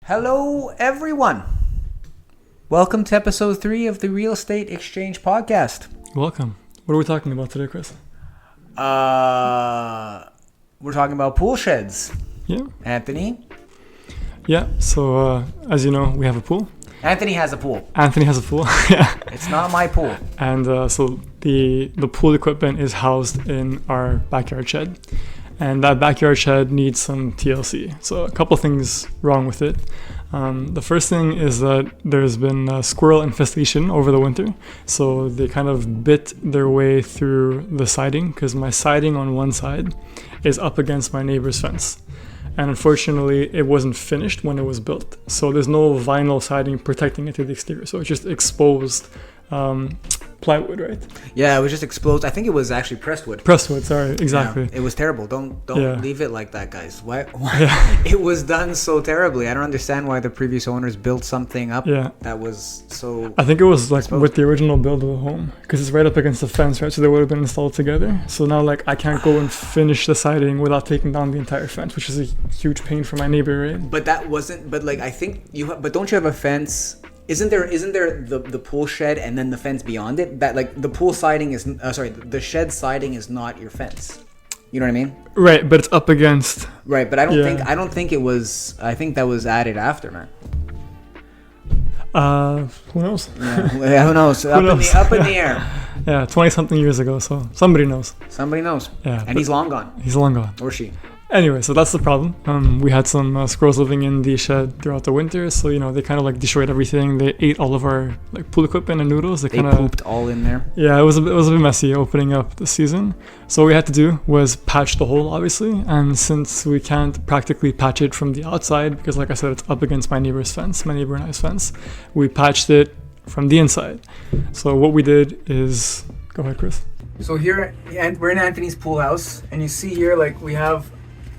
Hello, everyone. Welcome to episode 3 of the Real Estate Exchange podcast. Welcome. What are we talking about today, Chris? We're talking about pool sheds. Yeah. Anthony? Yeah. So, as you know, we have a pool. Anthony has a pool. Anthony has a pool. Yeah. It's not my pool. And so the pool equipment is housed in our backyard shed. And that backyard shed needs some TLC. So a couple things wrong with it. The first thing is that there's been a squirrel infestation over the winter. So they kind of bit their way through the siding because my siding on one side is up against my neighbor's fence. And unfortunately, it wasn't finished when it was built. So there's no vinyl siding protecting it to the exterior. So it's just exposed plywood, right? Yeah, it was just exposed. I think it was actually pressed wood. Pressed wood, sorry, exactly. Yeah, it was terrible. Don't leave it like that, guys. Why? Yeah. It was done so terribly. I don't understand why the previous owners built something up that was so... I think it was like exposed. with the original build of the home, because it's right up against the fence, right? So they would have been installed together. So now like I can't go and finish the siding without taking down the entire fence, which is a huge pain for my neighbor, right? But that wasn't... But like I think you... But don't you have a fence... Isn't there the pool shed and then the fence beyond it? That like the pool siding is the shed siding is not your fence. You know what I mean? Right, but it's up against. Right, but I don't think it was. I think that was added after, man. Who knows? Yeah, who knows? Up in the air. Yeah, 20-something years ago. So somebody knows. Somebody knows. Yeah, and he's long gone. He's long gone. Or she. Anyway, so that's the problem. We had some squirrels living in the shed throughout the winter, so they kind of like destroyed everything. They ate all of our like pool equipment and noodles. They kind of pooped all in there. Yeah, it was a bit messy opening up the season. So what we had to do was patch the hole, obviously, and since we can't practically patch it from the outside because, like I said, it's up against my neighbor and I's fence, we patched it from the inside. So what we did is, go ahead, Chris. So here, we're in Anthony's pool house, and you see here like we have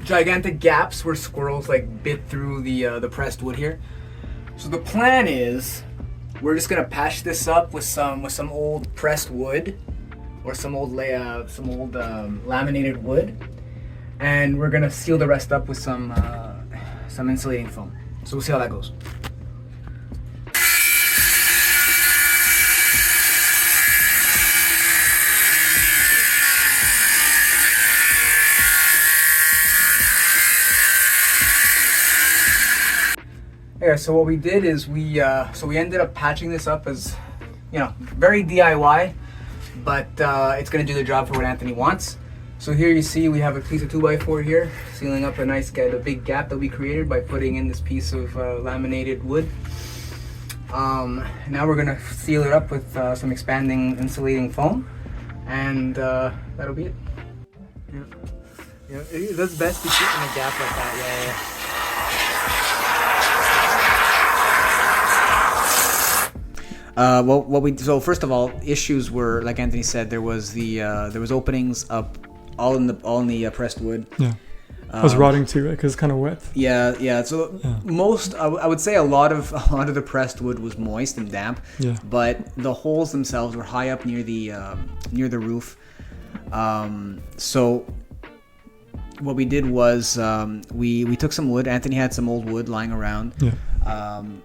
gigantic gaps where squirrels like bit through the pressed wood here. So the plan is we're just gonna patch this up with some old pressed wood or some old laminated wood, and we're gonna seal the rest up with some insulating foam. So we'll see how that goes. Yeah, so what we did is we ended up patching this up as, very DIY, but it's gonna do the job for what Anthony wants. So here you see we have a piece of 2x4 here, sealing up the big gap that we created by putting in this piece of laminated wood. Now we're gonna seal it up with some expanding insulating foam, and that'll be it. Yeah, that's best to shoot in a gap like that. Yeah. So first of all, issues were, like Anthony said, there was openings up all in the pressed wood. Yeah, it was rotting too, right? Because it's kind of wet. Yeah. So I would say a lot of the pressed wood was moist and damp. Yeah. But the holes themselves were high up near the roof. So what we did was we took some wood. Anthony had some old wood lying around. Yeah.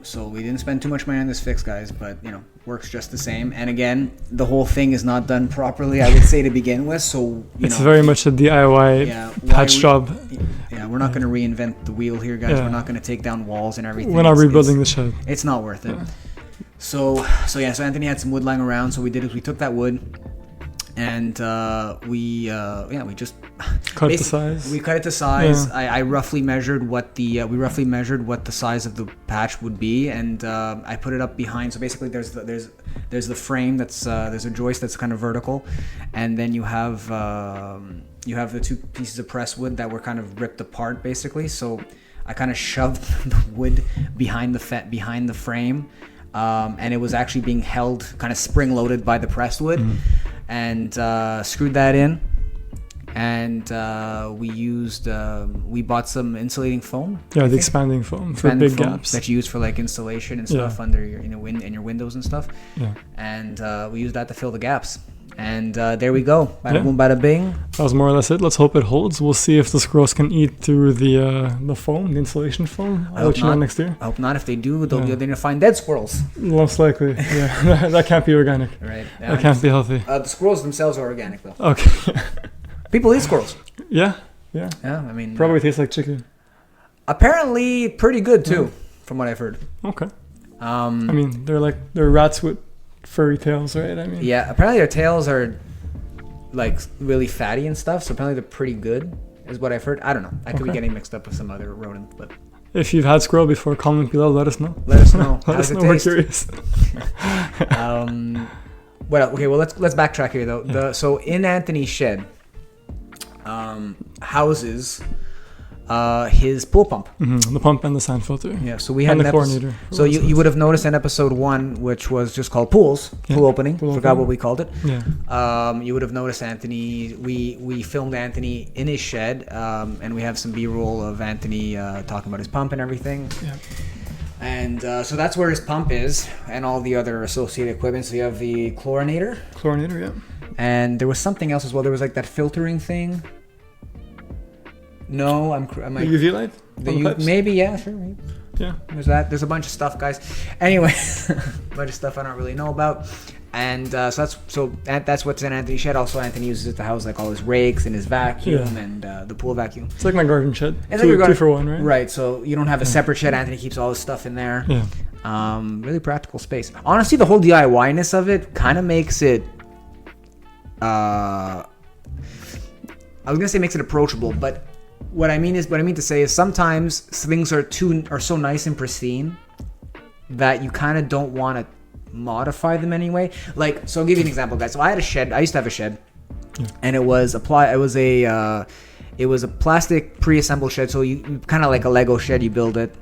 So we didn't spend too much money on this fix, guys, but works just the same. And again, the whole thing is not done properly, I would say, to begin with. So it's very much a DIY patch job. Yeah, we're not going to reinvent the wheel here, guys. We're not going to take down walls and everything. We're not rebuilding the shed. It's not worth it. Yeah. So Anthony had some wood lying around. So we did is we took that wood and we just cut it to size. We cut it to size. Yeah. I roughly measured what the size of the patch would be, and I put it up behind. So basically, there's the frame that's there's a joist that's kind of vertical, and then you have the two pieces of press wood that were kind of ripped apart, basically. So I kind of shoved the wood behind the frame, and it was actually being held kind of spring loaded by the pressed wood. And screwed that in, and we bought some insulating foam. Yeah, the expanding foam for big gaps that you use for like insulation and stuff under your in your windows and stuff. Yeah, and we used that to fill the gaps. And there we go. Bada Yeah. boom, bada bing. That was more or less it. Let's hope it holds. We'll see if the squirrels can eat through the foam, the insulation foam. I'll let you know not. next year. I hope not. If they do, they'll Yeah. they're gonna find dead squirrels. Most likely, yeah. That can't be organic. Right. That can't be healthy. The squirrels themselves are organic, though. Okay. People eat squirrels. Yeah. Yeah, I mean, Probably tastes like chicken. apparently pretty good too, from what I've heard. Okay. I Um, mean, they're rats with furry tails, right? I mean, yeah, apparently their tails are like really fatty and stuff. So apparently they're pretty good, is what I've heard. I don't know. I could be Okay. getting mixed up with some other rodent, but if you've had squirrel before, comment below. Let us know. let us know. Let How us does it know. We're taste? curious. What else? Okay, well let's backtrack here though. So in Anthony's shed, houses his pool pump. The pump and the sand filter. Yeah, so we had And an the episode. chlorinator. So you would have noticed in episode 1, which was just called pools, Yeah, pool opening. pool Forgot opening. what we called it. Yeah. You would have noticed Anthony. We filmed Anthony in his shed, and we have some B-roll of Anthony talking about his pump and everything. Yeah. And so that's where his pump is, and all the other associated equipment. So you have the chlorinator, Chlorinator. Yeah. and there was something else as well. There was like that filtering thing. No, am The I? UV light. The on the pipes? maybe, yeah, sure. Maybe. Yeah. There's that. There's a bunch of stuff, guys. Anyway, a bunch of stuff I don't really know about. And so that's what's in Anthony's shed. Also, Anthony uses it to house like all his rakes and his vacuum Yeah. and the pool vacuum. It's like my garden shed. It's Two, like your garden- two for one, right? Right. So you don't have a separate shed. Anthony keeps all his stuff in there. Yeah. Really practical space. Honestly, the whole DIY-ness of it kind of makes it. I was gonna say makes it approachable, but what I mean to say is sometimes things are so nice and pristine that you kind of don't want to modify them anyway. Like, so I'll give you an example, guys. So I had a shed. I used to have a shed, and it was a plastic pre-assembled shed. So you kind of like a Lego shed. You build it,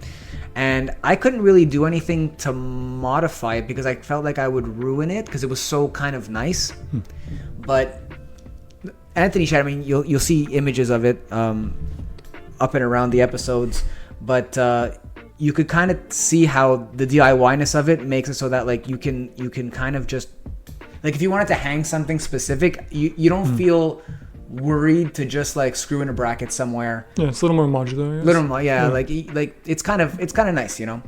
and I couldn't really do anything to modify it because I felt like I would ruin it because it was so kind of nice. But Anthony shed, I mean, you'll see images of it up and around the episodes, but you could kind of see how the DIY-ness of it makes it so that like you can kind of just like if you wanted to hang something specific, you don't feel worried to just like screw in a bracket somewhere. Yeah. It's a little more modular. I guess. Little more, yeah. Like it's kind of nice, you know.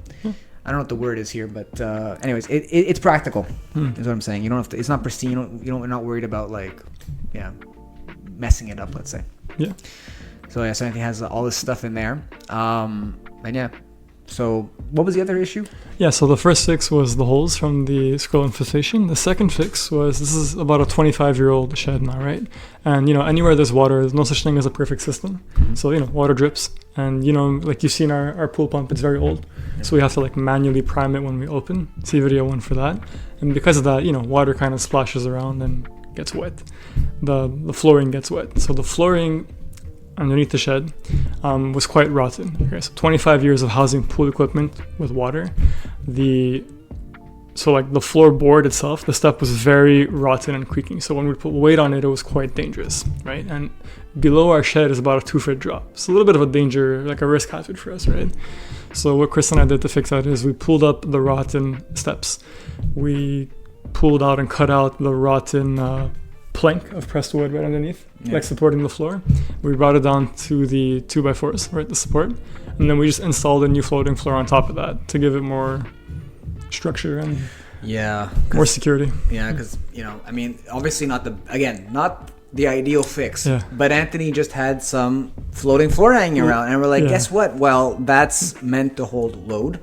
I don't know what the word is here, but anyways, it's practical. Is what I'm saying. You don't have to. It's not pristine. You're not worried about like, messing it up. Let's say. Yeah. So yeah, so Anthony has all this stuff in there. And yeah. So what was the other issue? Yeah, so the first fix was the holes from the squirrel infestation. The second fix was this is about a 25-year-old shed now, right? And, anywhere there's water, there's no such thing as a perfect system. So, water drips. And, like you've seen our pool pump, it's very old. So we have to like manually prime it when we open. See video 1 for that. And because of that, water kind of splashes around and gets wet. The flooring gets wet. So the flooring underneath the shed was quite rotten. Okay, so 25 years of housing pool equipment with water. So like the floorboard itself, the stuff was very rotten and creaking. So when we put weight on it, it was quite dangerous, right? And below our shed is about a 2-foot drop. It's a little bit of a danger, like a risk hazard for us, right? So what Chris and I did to fix that is we pulled up the rotten steps. We pulled out and cut out the rotten plank of pressed wood right underneath, like supporting the floor. We brought it down to the 2x4s, right, the support, and then we just installed a new floating floor on top of that to give it more structure and more security. Yeah, because I mean, obviously not the ideal fix. Yeah. But Anthony just had some floating floor hanging around, and we're like, guess what? Well, that's meant to hold load,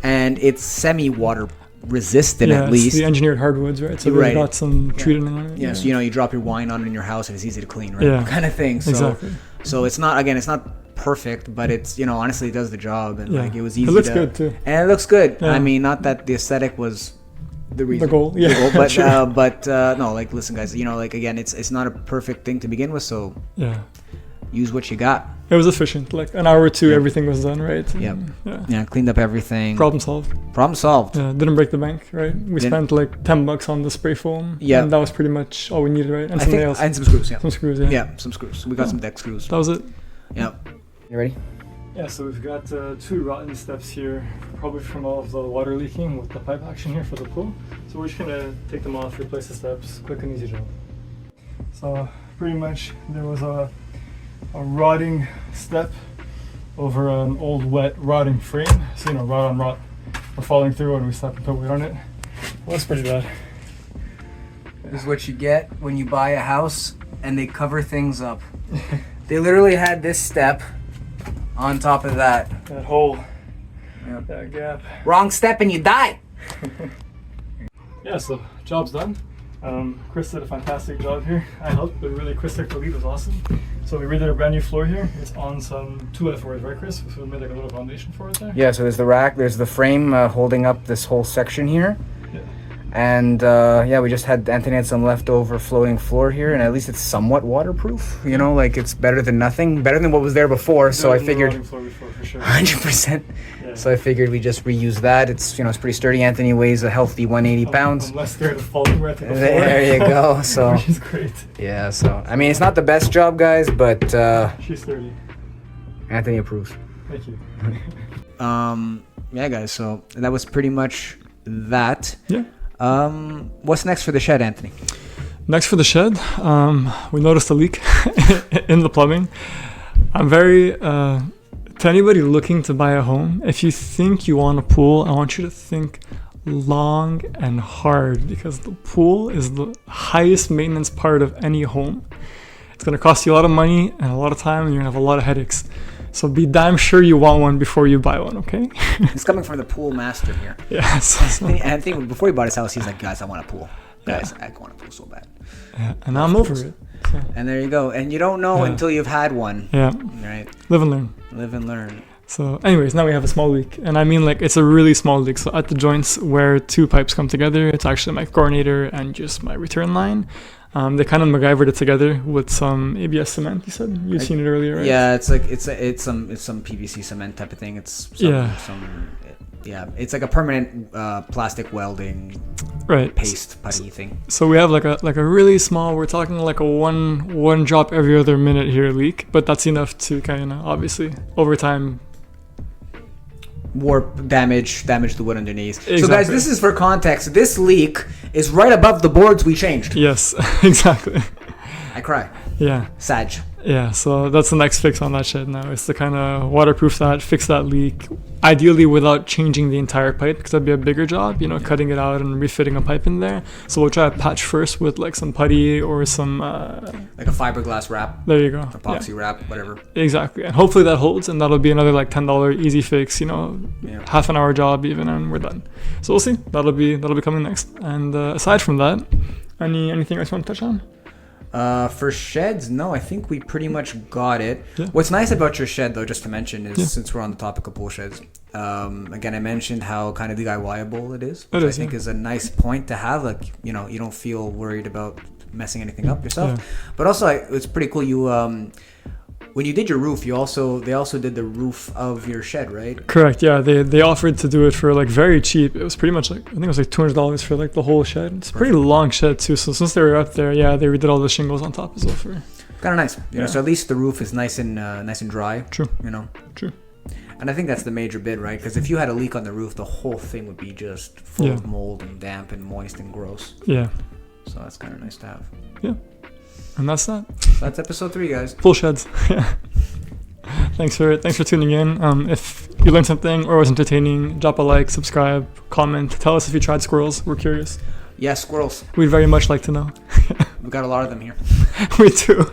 and it's semi-water resistant at it's least. the engineered hardwoods, right? So they've got some treating on it. Yeah, so you drop your wine on it in your house and it's easy to clean, right? Yeah. Kind of thing. So, Exactly. So it's not perfect, but it's honestly it does the job, and like it was easy. It looks good too. And it looks good. Yeah. I mean, not that the aesthetic was the reason. The goal, yeah. But Sure. no, like listen, guys. Like again, it's not a perfect thing to begin with, so Yeah. use what you got. It was efficient. Like an hour or two, everything was done, right? Yep. Yeah. Yeah, cleaned up everything. Problem solved. Problem solved. Yeah, didn't break the bank, right? We Didn't- spent like $10 on the spray foam. Yeah. And that was pretty much all we needed, right? And I some think nails. and some screws. Yeah. Some screws, yeah. Yeah, some screws. We got some deck screws. That was it. Yeah. You ready? Yeah, so we've got 2 rotten steps here, probably from all of the water leaking with the pipe action here for the pool. So we're just gonna take them off, replace the steps, quick and easy job. So pretty much there was a rotting step over an old wet rotting frame. So rot on rot. We're falling through and we slept and put weight on it. Well, that's pretty bad. This is what you get when you buy a house and they cover things up. They literally had this step on top of that. That hole, Yep. that gap. Wrong step and you die. Yeah, so job's done. Chris did a fantastic job here. I helped, but really Chris took the lead, was awesome. So we redid a brand new floor here. It's on some 2x4s, right, Chris? So we made like a little foundation for it there. Yeah, so there's the rack, there's the frame holding up this whole section here. Yeah. And we just had Anthony had some leftover floating floor here, and at least it's somewhat waterproof. Like it's better than nothing, better than what was there before. So I figured Floor before, for sure. 100%. Yeah. So I figured we just reuse that. It's it's pretty sturdy. Anthony weighs a healthy 180 pounds. I'm less scared of falling right to the floor. There you go. So Which is great. yeah. So I mean, it's not the best job, guys, but She's 30. Anthony approves. Thank you. Yeah, guys. So that was pretty much that. Yeah. What's next for the shed, Anthony? Next for the shed, we noticed a leak in the plumbing. I'm very, to anybody looking to buy a home, if you think you want a pool, I want you to think long and hard, because the pool is the highest maintenance part of any home. It's going to cost you a lot of money and a lot of time, and you're going to have a lot of headaches. So be damn sure you want one before you buy one, okay? It's coming from the pool master here. Yeah. So, Anthony, before he bought his house, he's like, guys, I want a pool. Guys, I want a pool so bad. yeah, and I'm over it. So, And there you go. And you don't know Yeah. until you've had one, yeah, right? live and learn. Live and learn. So anyways, now we have a small leak, and I mean like it's a really small leak. So at the joints where 2 pipes come together, it's actually my coordinator and just my return line. They kind of MacGyvered it together with some ABS cement. You said you'd seen it earlier, right? Yeah, it's like it's some PVC cement type of thing. It's it's like a permanent plastic welding Right. paste putty thing. So we have like a really small. We're talking like a one drop every other minute here leak, but that's enough to kind of obviously over time. Warp damage the wood underneath. So guys, Exactly. this is for context. This leak is right above the boards we changed. Yes, exactly. I cry. Yeah. Sag. Yeah, so that's the next fix on that shed now, is to kind of waterproof that, fix that leak, ideally without changing the entire pipe, because that'd be a bigger job, cutting it out and refitting a pipe in there. So we'll try to patch first with like some putty or some, Like a fiberglass wrap, there you go. epoxy wrap, whatever. Yeah, exactly. And hopefully that holds, and that'll be another like $10 easy fix, half an hour job even, and we're done. So we'll see. That'll be coming next. And aside from that, anything else you want to touch on? For sheds, no, I think we pretty much got it. Yeah. What's nice about your shed, though, just to mention, is Yeah. since we're on the topic of pool sheds, again, I mentioned how kind of DIYable it is. It Which is, I think yeah. is a nice point to have. Like, you don't feel worried about messing anything up yourself. Yeah. But also, it's pretty cool. You when you did your roof, they also did the roof of your shed, right? Correct. Yeah, they offered to do it for like very cheap. It was pretty much like I think it was like $200 for like the whole shed. It's a pretty long shed too. So since they were up there, yeah, they redid all the shingles on top as well for. Kind of nice. Yeah. So at least the roof is nice and dry. True. True. And I think that's the major bit, right? Because if you had a leak on the roof, the whole thing would be just full Yeah. of mold and damp and moist and gross. Yeah. So that's kind of nice to have. Yeah. And that's that. So that's episode 3, guys. Full sheds. Yeah. Thanks for tuning in. If you learned something or was entertaining, drop a like, subscribe, comment. Tell us if you tried squirrels. We're curious. Yeah, squirrels. We'd very much like to know. We got a lot of them here. We do.